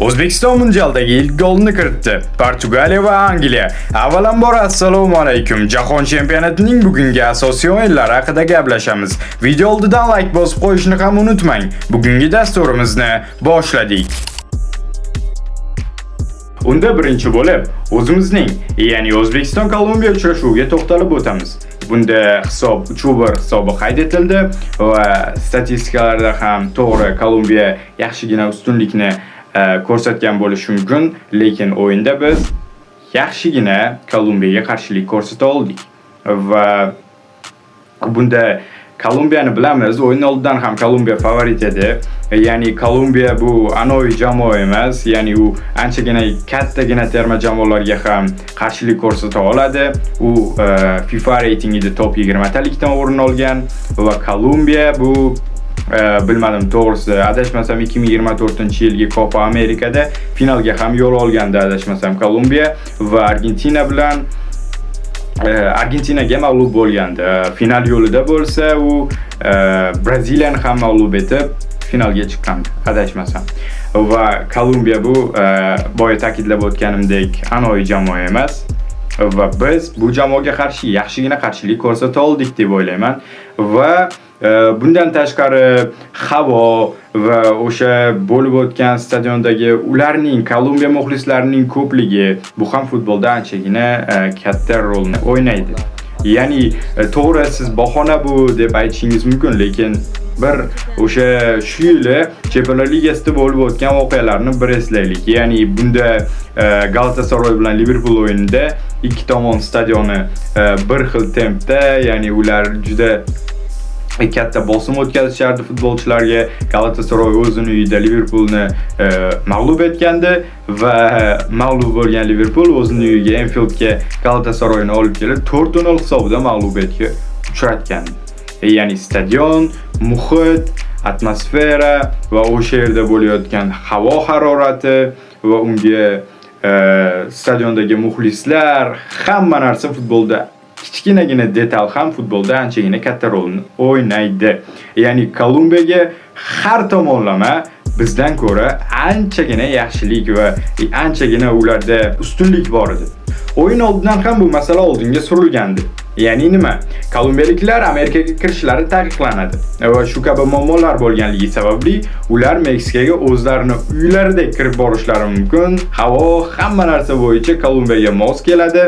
O'zbekiston Mundialdagi ilk golni kiritdi. Portugaliya va Angliya. Avvalambor assalomu alaykum. Jahon chempionatining bugungi asosiy o'yinlari haqida gaplashamiz. Video oldidan like bosib qo'yishni ham unutmang. Bugungi dasturimizni boshladik. Unda birinchi bo'lib o'zimizning, ya'ni O'zbekiston Kolumbiya uchrashuviga to'xtalib o'tamiz. Bunda hisob 3-1 hisobi qayd etildi va statistikalarda ham to'g'ri Kolumbiya yaxshigina ustunlikni ko'rsatgan bo'lishi mumkin, lekin o'yinda biz yaxshigina Kolumbiyaga qarshilik ko'rsata oldik. Va bunda Kolumbiyani bilamiz, o'yin oldidan ham Kolumbiya favorit edi. Ya'ni Kolumbiya bu anoyi jamoa emas, ya'ni u anchagina kattagina terma jamoalarga ham qarshilik ko'rsata oladi. U FIFA reytingida top 20 talikdan o'rin olgan va Kolumbiya bu bilmadim, to'g'risi adashmasam 2024-yilgi Copa Amerikada finalga ham yo'l olganda adashmasam Kolumbiya va Argentina bilan Argentinaga mag'lub bo'lgandi. Final yo'lida bo'lsa u Braziliyani ham mag'lub etib finalga chiqqandi, adashmasam. Va Kolumbiya bu boya ta'kidlab o'tganimdek anoyi jamoa emas va biz bu jamoaga qarshi yaxshigina qarshilik ko'rsata oldik deb o'ylayman. Va bundan tashqari havo va o'sha bo'lib o'tgan stadiondagi ularning Kolumbiya muxlislarining ko'pligi bu ham futbolda anchagina katta rolni o'ynaydi. Ya'ni to'g'ri siz bahona bu deb aytishingiz mumkin, lekin bir o'sha shu yili Chempionlar Ligasida bo'lib o'tgan voqealarni bir eslaylik. Ya'ni bunda Galatasaray bilan Liverpool o'yinida ikki tomon stadioni bir xil tempda, ya'ni ular juda katta bosim o'tkazishardi futbolchilarga. Galatasaray o'zining uyida Liverpoolni mag'lub etgandi va mag'lub bo'lgan Liverpool o'zining uyiga Anfieldga Galatasarayni olib kelib 4-0 hisobida mag'lubiyatga uchratgandi. Ya'ni stadion, muhit, atmosfera va o'sha yerda bo'layotgan havo harorati va unga stadiondagi muxlislar, hamma narsa futbolda kichkinagina detal ham futbolda anchagina katta rolni o'ynaydi. Ya'ni Kolumbiyaga har tomonlama bizdan ko'ra anchagina yaxshilik va anchagina ularda ustunlik bor edi. O'yin oldidan ham bu masala oldinga surilgandi. Ya'ni nima? Kolumbiyaliklar Amerikaga kirishlari taqiqlanadi va shu kabi muammolar bo'lganligi sababli ular Meksikaga o'zlarining uylaridek kirib borishlari mumkin. Havo, hamma narsa bo'yicha Kolumbiyaga mos keladi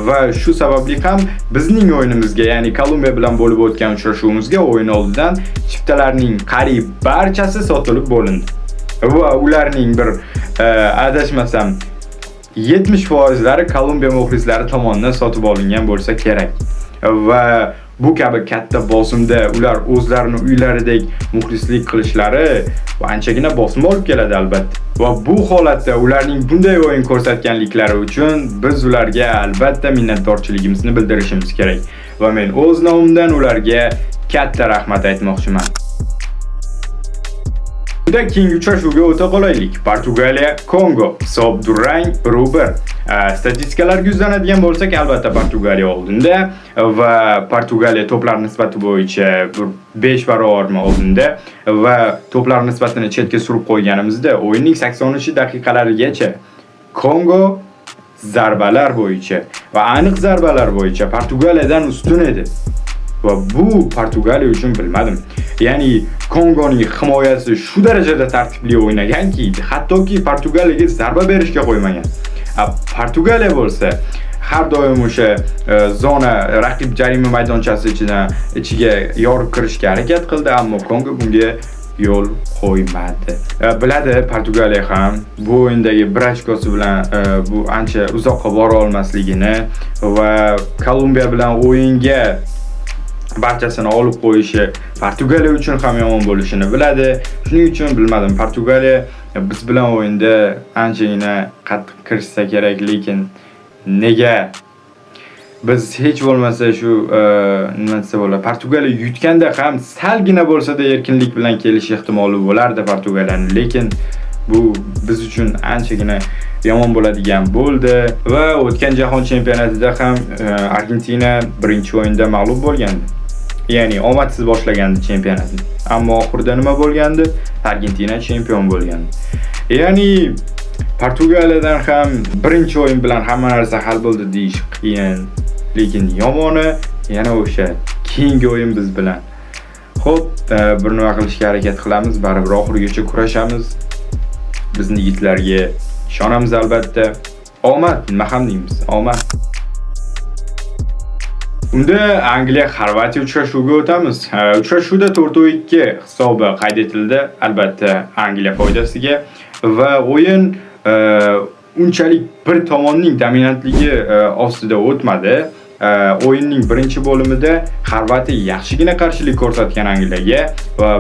va shu sababli ham bizning o'yinimizga, ya'ni Kolumbiya bilan bo'lib o'tgan uchrashuvimizga o'yin oldidan chiptalarning qariyb barchasi sotilib bo'lindi. Va ularning bir adashmasam 70% Kolumbiya muxlislari tomonidan sotib olingan bo'lsa kerak. Va bu kabi katta bosimda ular o'zlarining uylaridek muxlislik qilishlari anchagina bosim olib keladi albatta. Va bu holatda ularning bunday o'yin ko'rsatganliklari uchun biz ularga albatta minnatdorchiligimizni bildirishimiz kerak. Va men o'z nomimdan ularga katta rahmat aytmoqchiman. Unda keyingi uchrashuvga o'ta qolaylik. Portugaliya Kongo hisob durang 1-1. Statistikalarga yuzlanadigan bo'lsak, albatta Portugaliya oldinda va Portugaliya to'plar nisbati bo'yicha 5 barobar oldinda va to'plar nisbatini chetga surib qo'yganimizda o'yinning 80-daqiqalarigacha Kongo zarbalar bo'yicha va aniq zarbalar bo'yicha Portugaliyadan ustun edi. Va bu Portugaliya uchun bilmadim. Ya'ni Kongoning himoyasi shu darajada tartibli o'ynaganki, hattoki Portugaliyaga zarba berishga qo'ymagan. Portugaliya bo'lsa har doim o'sha zona raqib jarima maydonchasi ichiga yorib kirishga harakat qildi, ammo Kongo bunga yo'l qo'ymadi. Biladi Portugaliya ham bu o'yindagi 1 ochkosi bilan bu ancha uzoqqa bora olmasligini va Kolumbiya bilan o'yinga barchasini olib qo'yishi Portugaliya uchun ham yomon bo'lishini biladi. Shuning uchun bilmadim, Portugaliya biz bilan o'yinda anchagina qattiq kirishsa kerak, lekin nega biz hech bo'lmasa shu nima desa bo'ladi, Portugaliya yutganda ham salgina bo'lsa-da erkinlik bilan kelish ehtimoli bo'lardi Portugaliyaning, lekin bu biz uchun anchagina yomon bo'ladigan bo'ldi va o'tgan jahon chempionatida ham Argentina birinchi o'yinda mag'lub bo'lgandi. Ya'ni omadsiz boshlagandi chempionatni. Ammo oxirida nima bo'lgandi? Argentina chempion bo'lgandi. Ya'ni Portugaliyadan ham birinchi o'yin bilan hamma narsa hal bo'ldi deyish qiyin. Lekin yomoni yana o'sha keyingi o'yin biz bilan. Xo'p, bir nima qilishga harakat qilamiz, baribir oxirigacha kurashamiz. Bizning yigitlarga ishonamiz albatta. Omad, nima ham deymiz? Omad. Unda Angliya Xorvatiya uchrashuviga o'tamiz. Uchrashuvda 4-2 hisobi qayd etildi, albatta Angliya foydasiga va o'yin unchalik bir tomonning dominantligi ostida o'tmadi. O'yinning birinchi bo'limida Xorvatiya yaxshigina qarshilik ko'rsatgan Angliyaga va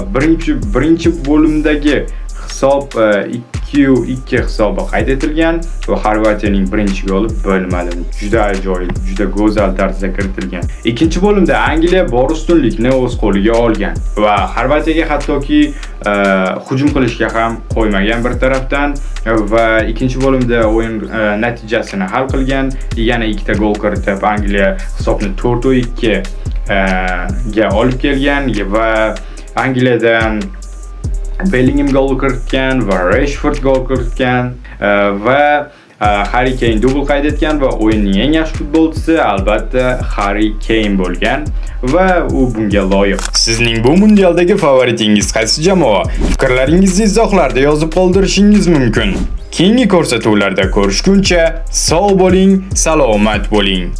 birinchi bo'limdagi hisob 2-2 hisobi qayd etilgan va Xorvatiyaning birinchi goli bo'lmadi. Juda ajoyib, juda go'zal tarzda kiritilgan. Ikkinchi bo'limda Angliya bor ustunlikni o'z qo'liga olgan va Xorvatiyaga hattoki hujum qilishga ham qo'ymagan bir tarafdan va ikkinchi bo'limda o'yin natijasini hal qilgan, yana ikkita gol kiritib Angliya hisobni 4-2 ga olib kelgan va Angliyadan Bellingham gol kiritgan va Rashford gol kiritgan va Harry Kane dubl qayd etgan va o'yinning eng yaxshi futbolchisi albatta Harry Kane bo'lgan va u bunga loyiq. Sizning bu mundialdagi favoritingiz qaysi jamoa? Fikrlaringizni izohlarda yozib qoldirishingiz mumkin. Keyingi ko'rsatuvlarda ko'rishguncha sog' bo'ling, salomat bo'ling.